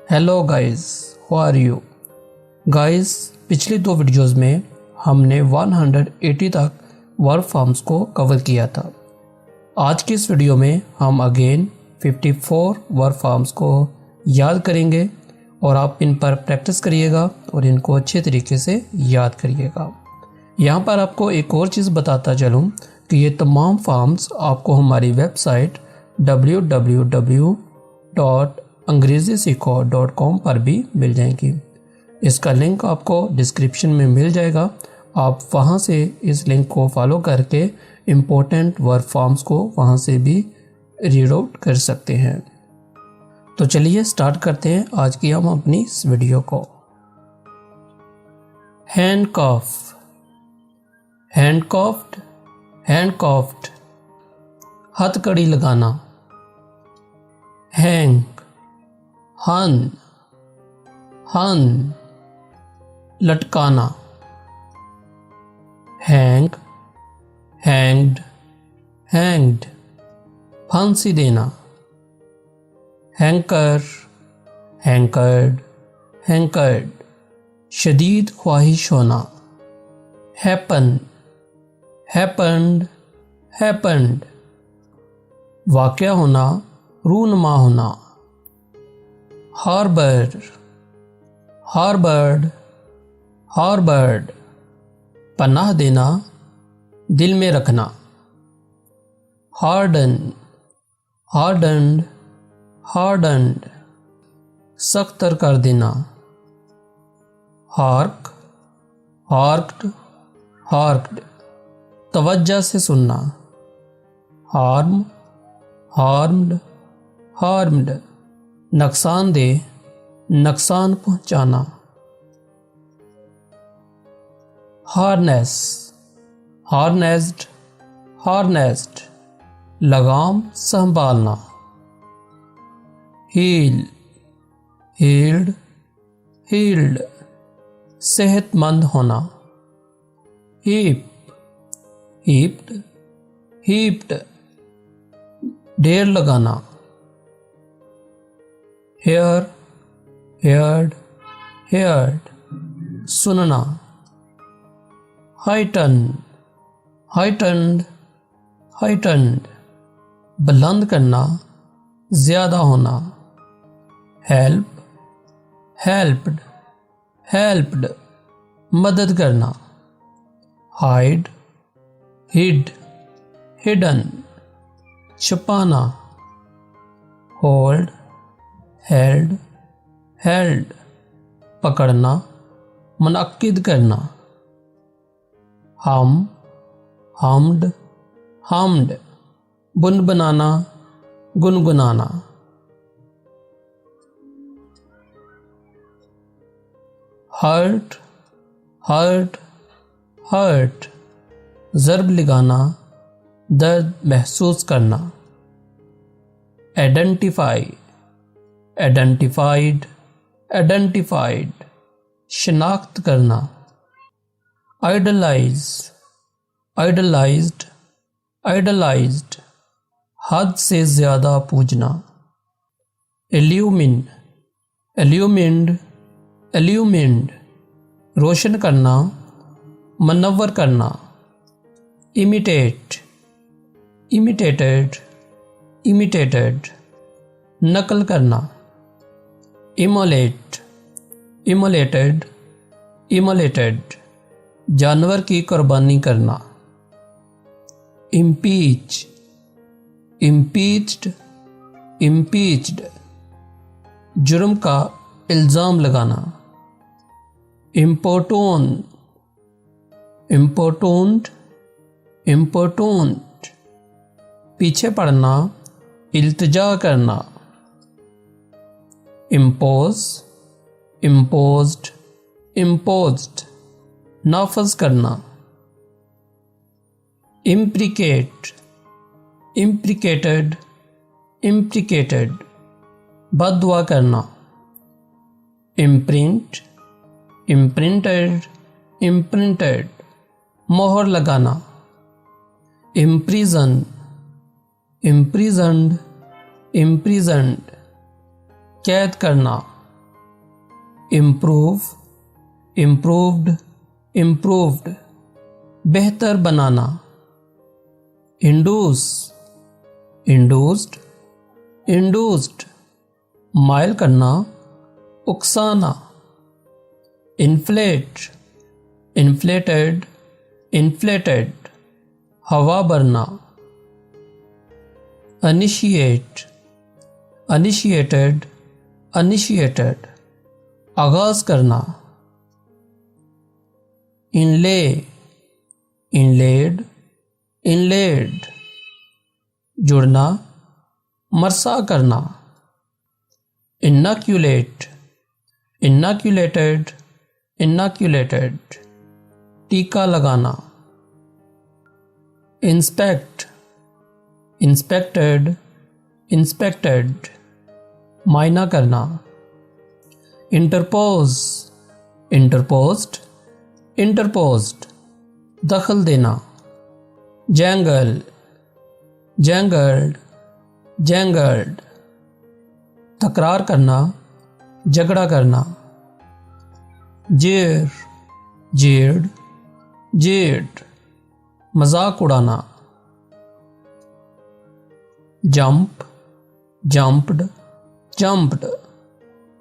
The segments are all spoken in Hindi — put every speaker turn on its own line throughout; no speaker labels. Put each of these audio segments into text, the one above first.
Hello guys, how are you guys. पिछली दो वीडियोस में हमने 180 तक वर्ब फॉर्म्स को कवर किया था। आज की इस वीडियो में हम अगेन 54 वर्ब फॉर्म्स को याद करेंगे और आप इन पर प्रैक्टिस करिएगा और इनको अच्छे तरीके से याद करिएगा। यहाँ पर आपको एक और चीज़ बताता चलूँ कि ये तमाम फॉर्म्स आपको हमारी वेबसाइट www.अंग्रेजीसीखो.com पर भी मिल जाएंगी। इसका लिंक आपको डिस्क्रिप्शन में मिल जाएगा। आप वहाँ से इस लिंक को फॉलो करके इम्पोर्टेंट वर्ब फॉर्म्स को वहाँ से भी रीड आउट कर सकते हैं। तो चलिए स्टार्ट करते हैं आज की हम अपनी इस वीडियो को। हैंडकफ, हैंडकफ्ड, हैंडकफ्ड, हथकड़ी लगाना। हैंग, हन, हन, लटकाना। हैंग, हैंग्ड, हैंग्ड, फांसी देना। हैंकर, हैंकर्ड, हैंकर्ड, शदीद ख्वाहिश होना। हैपन, हैपन्ड, हैपन्ड, वाक़या होना, रूनमा होना। हार्बर, हार्बर्ड, हार्बर्ड, पनाह देना, दिल में रखना। हार्डन, हार्डन्ड, हार्डन्ड, सख्तर कर देना। हार्क, हार्क्ड, हार्क्ड, तवज्जो से सुनना। हार्म, हार्म्ड, हार्म्ड, नुकसानदेह, नुकसान पहुंचाना। हार्नेस, हार्नेस्ड, हार्नेस्ड, लगाम संभालना। हील, हील्ड, हील्ड, सेहतमंद होना। हीप, हीप्ड, हीप्ड, ढेर लगाना। हेयर, हेयर्ड, हेयर्ड, सुनना। हाइटन, हाइटन्ड, हाइटन्ड, बुलंद करना, ज्यादा होना। हेल्प, हेल्प्ड, हेल्प्ड, मदद करना। हाइड, हिड, हिडन, छुपाना। होल्ड, हेल्ड, हेल्ड, पकड़ना, मुनक्किद करना। हम, humped, humped, बुनबुनाना, गुनगुनाना। Hurt, hurt, hurt, ज़र्ब लगाना, दर्द महसूस करना। आइडेंटिफाई, आइडेंटिफाइड, आइडेंटिफाइड, शिनाख्त करना। आइडलाइज, आइडलाइज्ड, आइडलाइज्ड, हद से ज़्यादा पूजना। एल्यूमिन, एल्यूमिन्ड, एल्यूमिन्ड, रोशन करना, मनव्वर करना। इमिटेट, इमिटेटेड, इमिटेटेड, नकल करना। इमोलेट, इमोलेटेड, इमोलेटेड, जानवर की कुर्बानी करना। इम्पीच, इम्पीच्ड, इम्पीच्ड, जुर्म का इल्ज़ाम लगाना। इम्पोर्टून, इम्पोर्टून्ड, इम्पोर्टून्ट, पीछे पड़ना, इल्तिजा करना। इम्पोज, इम्पोज्ड, इम्पोज्ड, नाफज करना। इम्प्रिकेट, इम्प्रिकेटेड, इम्प्रिकेटेड, बददुआ करना। इम्प्रिंट, इम्प्रिंटेड, इम्प्रिंटेड, मोहर लगाना। इम्प्रिजन, इम्प्रिजन्ड, इम्प्रिजन्ड, कैद करना। इम्प्रूव, इम्प्रूव्ड, इम्प्रूव्ड, बेहतर बनाना। इंडूस, इंडूस्ड, इंडूस्ड, माइल करना, उकसाना। इन्फ्लेट, इन्फ्लेटेड, इन्फ्लेटेड, हवा भरना। इनिशिएट, इनिशिएटेड, इनिशिएटेड, आगाज करना। इनले, इनलेड, इनलेड, जुड़ना, मरसा करना। इनक्यूलेट, इनक्यूलेटेड, इनक्यूलेटेड, टीका लगाना। इंस्पेक्ट, इंस्पेक्टेड, इंस्पेक्टेड, मायना करना। इंटरपोज, इंटरपोज्ड, इंटरपोज्ड, दखल देना। जैंगल, जैंगल्ड, जैंगल्ड, तकरार करना, झगड़ा करना। जेर, जेड, जेड, मजाक उड़ाना। जंप, जंप्ड, जंप्ड,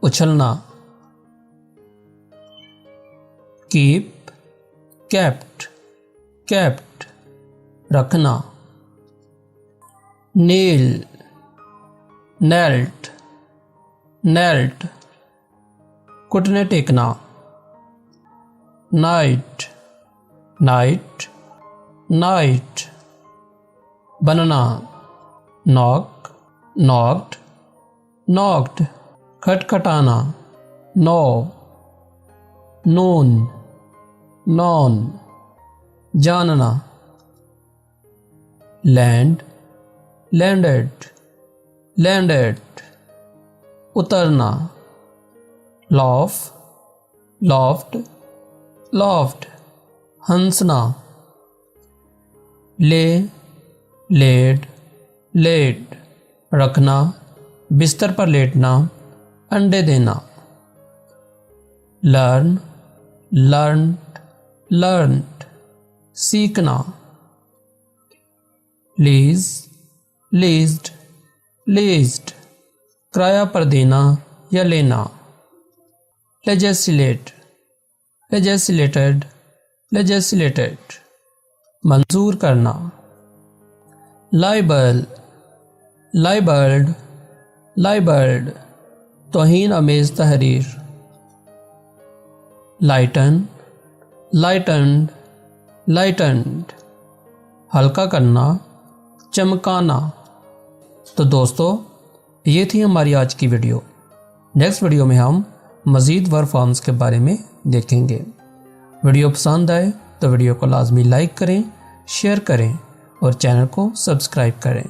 उछलना। कीप, केप्ट, केप्ट, रखना। नील, नेल्ट, नेल्ट, घुटने टेकना। नाइट, नाइट, नाइट, बनना। नॉक, नॉक्ड, नॉक्ड, खटखटाना। नो, नून, नॉन, जानना। लैंड, लैंडेड, लैंडेड, उतरना। लॉफ, लॉफ्ट, लॉफ्ट, हंसना। ले, लेड, लेड, रखना, बिस्तर पर लेटना, अंडे देना। लर्न, लर्नड, लर्नड, सीखना। लीज, लीज्ड, लीज्ड, किराया पर देना या लेना। लेजिस्लेट, लेजिस्लेटेड, लेजिस्लेटेड, मंजूर करना। लाइबल, लाइबल्ड, लाइबल्ड, तौहीन आमेज तहरीर। लाइटन, लाइटन्ड, लाइटन्ड, हल्का करना, चमकाना। तो दोस्तों, ये थी हमारी आज की वीडियो। नेक्स्ट वीडियो में हम मज़ीद वर्ब फॉर्म्स के बारे में देखेंगे। वीडियो पसंद आए तो वीडियो को लाजमी लाइक करें, शेयर करें और चैनल को सब्सक्राइब करें।